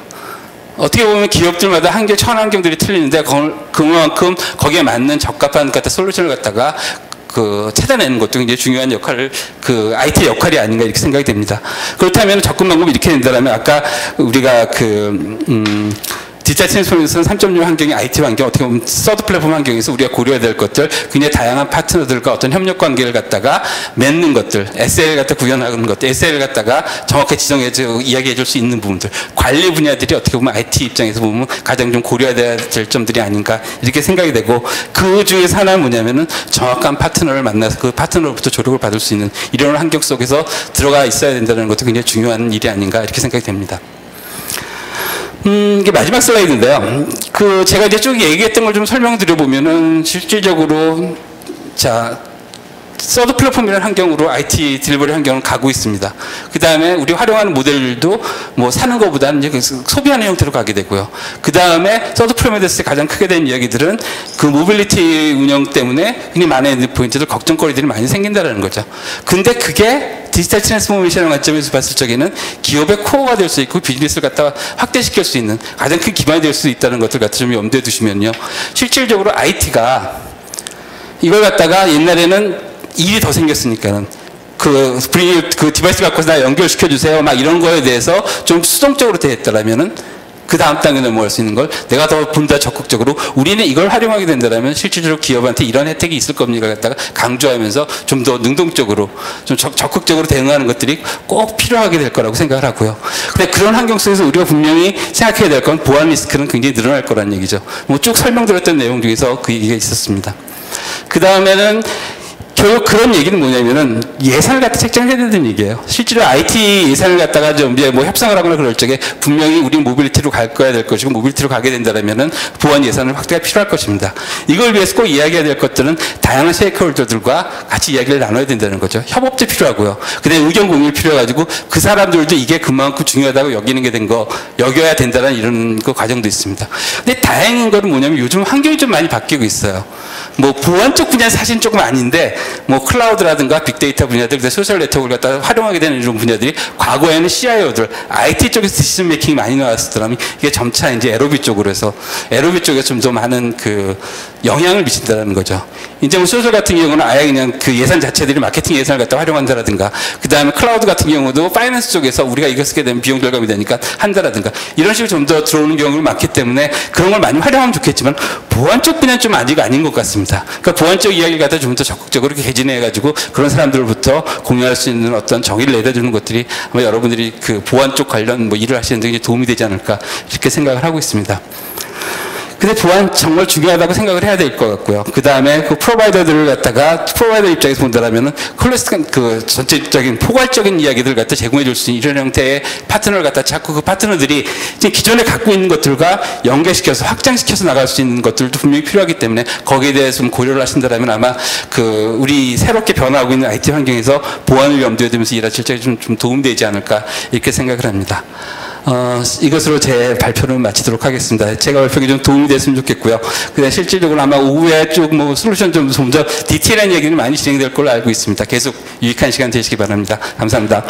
어떻게 보면 기업들마다 환경들이 틀리는데 그만큼 거기에 맞는 적합한 갖다 솔루션을 갖다가 찾아내는 것도 굉장히 중요한 IT 역할이 아닌가 이렇게 생각이 됩니다. 그렇다면 접근 방법이 이렇게 된다면 아까 우리가 디지털 트랜스포메이션 3.0 환경이 IT 환경, 어떻게 보면 서드 플랫폼 환경에서 우리가 고려해야 될 것들, 굉장히 다양한 파트너들과 어떤 협력 관계를 갖다가 맺는 것들, SL을 갖다 구현하는 것들, SL을 갖다가 정확히 지정해서 이야기해 줄 수 있는 부분들, 관리 분야들이 어떻게 보면 IT 입장에서 보면 가장 좀 고려해야 될 점들이 아닌가 이렇게 생각이 되고 그 중에서 하나는 뭐냐면은 정확한 파트너를 만나서 그 파트너로부터 조력을 받을 수 있는 이런 환경 속에서 들어가 있어야 된다는 것도 굉장히 중요한 일이 아닌가 이렇게 생각이 됩니다. 이게 마지막 슬라이드인데요. 제가 이제 쭉 얘기했던 걸 좀 설명드려보면은 실질적으로 서드 플랫폼이라는 환경으로 IT 딜리버리 환경을 가고 있습니다. 그 다음에 우리 활용하는 모델도 뭐 사는 것보다는 이제 소비하는 형태로 가게 되고요. 그 다음에 서드 플랫폼에 대해서 가장 크게 된 이야기들은 그 모빌리티 운영 때문에 굉장히 많은 엔드포인트들 걱정거리들이 많이 생긴다는 거죠. 근데 그게 디지털 트랜스포메이션의 관점에서 봤을 적에는 기업의 코어가 될 수 있고 비즈니스를 갖다가 확대시킬 수 있는 가장 큰 기반이 될 수 있다는 것들 갖다 좀 염두에 두시면요. 실질적으로 IT가 이걸 갖다가 옛날에는 일이 더 생겼으니까는 그 디바이스 갖고서 나 연결시켜 주세요 막 이런 거에 대해서 좀 수동적으로 대했더라면은 그 다음 단계에 넘어갈 수 있는 걸 내가 더 적극적으로 우리는 이걸 활용하게 된다면 실질적으로 기업한테 이런 혜택이 있을 겁니다 갖다가 강조하면서 좀 더 능동적으로 좀 적극적으로 대응하는 것들이 꼭 필요하게 될 거라고 생각을 하고요. 근데 그런 환경 속에서 우리가 분명히 생각해야 될 건 보안 리스크는 굉장히 늘어날 거라는 얘기죠. 뭐 쭉 설명드렸던 내용 중에서 그 얘기가 있었습니다. 그 다음에는 결국 그런 얘기는 뭐냐면은 예산을 갖다 책정해야 된다는 얘기예요. 실제로 IT 예산을 갖다가 좀 이제 뭐 협상을 하거나 그럴 적에 분명히 우리 모빌리티로 갈 거야 될 것이고 모빌리티로 가게 된다면은 보안 예산을 확대가 필요할 것입니다. 이걸 위해서 꼭 이야기해야 될 것들은 다양한 스테이크홀더들과 같이 이야기를 나눠야 된다는 거죠. 협업도 필요하고요. 그다음에 의견 공유가 필요해가지고 그 사람들도 이게 그만큼 중요하다고 여기는 게 여겨야 된다는 이런 그 과정도 있습니다. 근데 다행인 거는 뭐냐면 요즘 환경이 좀 많이 바뀌고 있어요. 뭐 보안 쪽 분야는 사실 조금 아닌데 뭐 클라우드라든가 빅데이터 분야들, 소셜 네트워크를 갖다 활용하게 되는 이런 분야들이 과거에는 CIO들, IT 쪽에서 디시전 메이킹이 많이 나왔었더라면 이게 점차 이제 에로비 쪽으로 해서 에로비 쪽에 좀 더 많은 영향을 미친다는 거죠. 이제 뭐 소셜 같은 경우는 아예 그냥 그 예산 자체들이 마케팅 예산을 갖다 활용한다라든가 그 다음에 클라우드 같은 경우도 파이낸스 쪽에서 우리가 이거 쓰게 되면 비용 절감이 되니까 한다라든가 이런 식으로 좀 더 들어오는 경우가 많기 때문에 그런 걸 많이 활용하면 좋겠지만 보안 쪽 분야는 좀 아직 아닌 것 같습니다. 그러니까 보안 쪽 이야기를 갖다 좀 더 적극적으로 개진해가지고 그런 사람들로부터 공유할 수 있는 어떤 정의를 내려주는 것들이 아마 여러분들이 그 보안 쪽 관련 뭐 일을 하시는 데 도움이 되지 않을까 이렇게 생각을 하고 있습니다. 근데 보안 정말 중요하다고 생각을 해야 될 것 같고요. 그 다음에 그 프로바이더들을 갖다가 프로바이더 입장에서 본다라면은 그 전체적인 포괄적인 이야기들을 갖다 제공해 줄 수 있는 이런 형태의 파트너를 갖다 찾고 그 파트너들이 이제 기존에 갖고 있는 것들과 연계시켜서 확장시켜서 나갈 수 있는 것들도 분명히 필요하기 때문에 거기에 대해서 좀 고려를 하신다라면 아마 우리 새롭게 변화하고 있는 IT 환경에서 보안을 염두에 두면서 일하실 때 좀 도움되지 않을까 이렇게 생각을 합니다. 이것으로 제 발표를 마치도록 하겠습니다. 제가 발표에 좀 도움이 됐으면 좋겠고요. 근데 실질적으로 아마 오후에 쭉 뭐 솔루션 좀 더 디테일한 얘기는 많이 진행될 걸로 알고 있습니다. 계속 유익한 시간 되시기 바랍니다. 감사합니다.